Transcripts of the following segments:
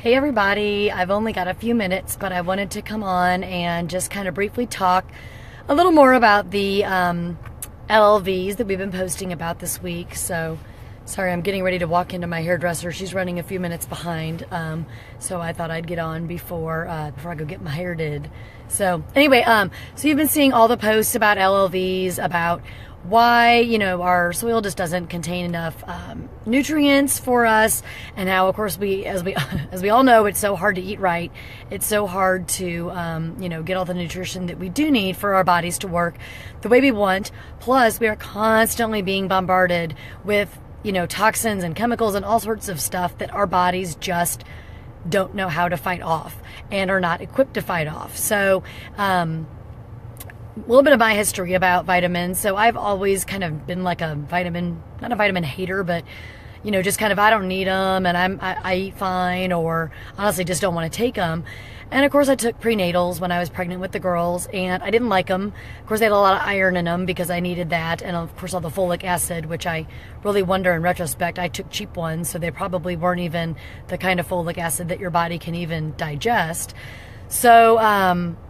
Hey everybody, I've only got a few minutes, but I wanted to come on and just kind of briefly talk a little more about the LLVs that we've been posting about this week. So, sorry, I'm getting ready to walk into my hairdresser. She's running a few minutes behind, so I thought I'd get on before I go get my hair did. So anyway, so you've been seeing all the posts about LLVs, about why, our soil just doesn't contain enough nutrients for us, and how, of course, as we all know, it's so hard to eat right. It's so hard to get all the nutrition that we do need for our bodies to work the way we want. Plus, we are constantly being bombarded with toxins and chemicals and all sorts of stuff that our bodies just don't know how to fight off and are not equipped to fight off. So a little bit of my history about vitamins. So I've always kind of been like not a vitamin hater, but just kind of, I don't need them, and I eat fine, or honestly just don't want to take them. And of course I took prenatals when I was pregnant with the girls, and I didn't like them. Of course they had a lot of iron in them because I needed that, and of course all the folic acid, which I really wonder in retrospect, I took cheap ones, so they probably weren't even the kind of folic acid that your body can even digest. So,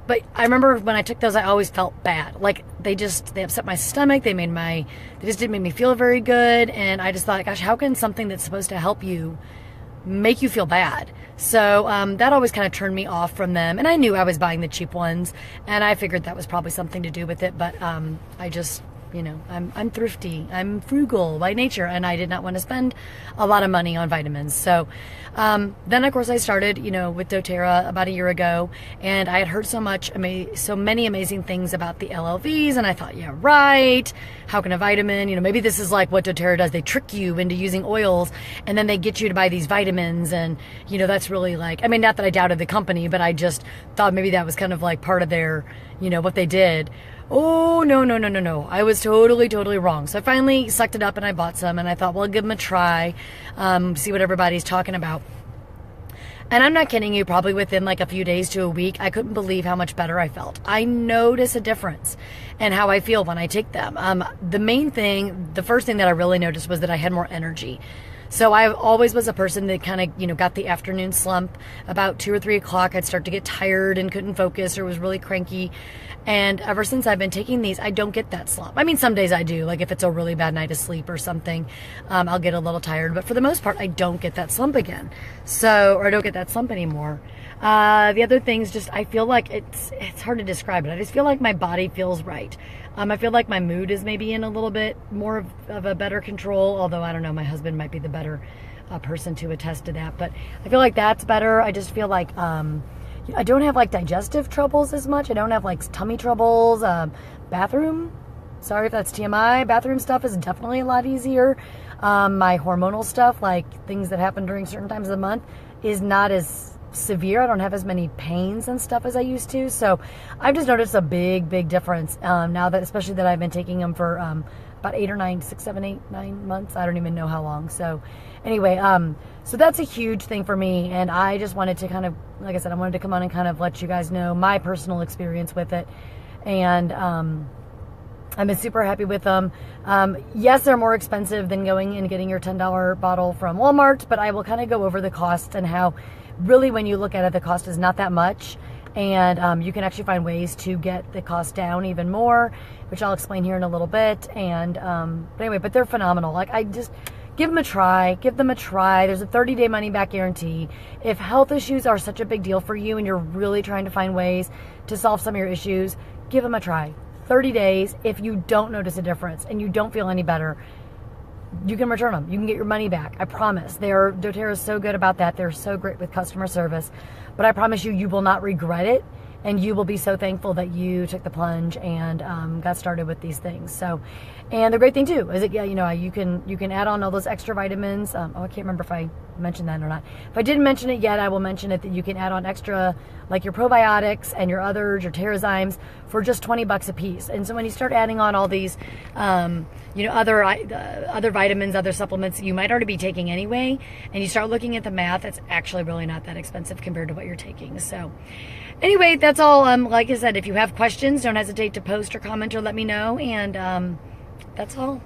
but I remember when I took those, I always felt bad. Like they upset my stomach. They just didn't make me feel very good. And I just thought, gosh, how can something that's supposed to help you make you feel bad? So, that always kind of turned me off from them. And I knew I was buying the cheap ones, and I figured that was probably something to do with it. But, I just, I'm thrifty, I'm frugal by nature, and I did not want to spend a lot of money on vitamins. So then of course I started, with doTERRA about a year ago, and I had heard so many amazing things about the LLVs, and I thought, yeah, right, how can a vitamin, maybe this is like what doTERRA does. They trick you into using oils, and then they get you to buy these vitamins, and that's really like, not that I doubted the company, but I just thought maybe that was kind of like part of their, what they did. Oh, no. I was totally wrong. So I finally sucked it up and I bought some, and I thought, well, I'll give them a try, see what everybody's talking about. And I'm not kidding you, probably within like a few days to a week, I couldn't believe how much better I felt. I notice a difference in how I feel when I take them. The first thing that I really noticed was that I had more energy. So I always was a person that kind of, got the afternoon slump. About 2 or 3 o'clock, I'd start to get tired and couldn't focus, or was really cranky. And ever since I've been taking these, I don't get that slump. Some days I do, like if it's a really bad night of sleep or something, I'll get a little tired. But for the most part, I don't get that slump again. Or I don't get that slump anymore. The other things, just I feel like it's hard to describe it. I just feel like my body feels right. I feel like my mood is maybe in a little bit more of a better control, although I don't know, my husband might be the better person to attest to that. But I feel like that's better. I just feel like I don't have like digestive troubles as much. I don't have like tummy troubles. Bathroom, sorry if that's TMI, bathroom stuff is definitely a lot easier. My hormonal stuff, like things that happen during certain times of the month, is not as severe. I don't have as many pains and stuff as I used to. So I've just noticed a big difference now, that especially that I've been taking them for about 8 or 9, 6, 7, 8, 9 months. I don't even know how long. So anyway, so that's a huge thing for me. And I just wanted to kind of, like I said, I wanted to come on and kind of let you guys know my personal experience with it. And I've been super happy with them. Yes, they're more expensive than going and getting your $10 bottle from Walmart, but I will kind of go over the cost and how really when you look at it, the cost is not that much. And you can actually find ways to get the cost down even more, which I'll explain here in a little bit. And but anyway, but they're phenomenal. Like, I just give them a try. There's a 30-day money-back guarantee. If health issues are such a big deal for you and you're really trying to find ways to solve some of your issues, give them a try. 30 days. If you don't notice a difference and you don't feel any better, you can return them. You can get your money back. I promise. doTERRA is so good about that. They're so great with customer service. But I promise you, you will not regret it. And you will be so thankful that you took the plunge and got started with these things. So, and the great thing too is that, you can add on all those extra vitamins. I can't remember if I mentioned that or not. If I didn't mention it yet, I will mention it, that you can add on extra, like your probiotics and your Terrazymes, for just $20 a piece. And so when you start adding on all these, other vitamins, other supplements you might already be taking anyway, and you start looking at the math, it's actually really not that expensive compared to what you're taking. So anyway, that's all. Like I said, if you have questions, don't hesitate to post or comment or let me know. And that's all.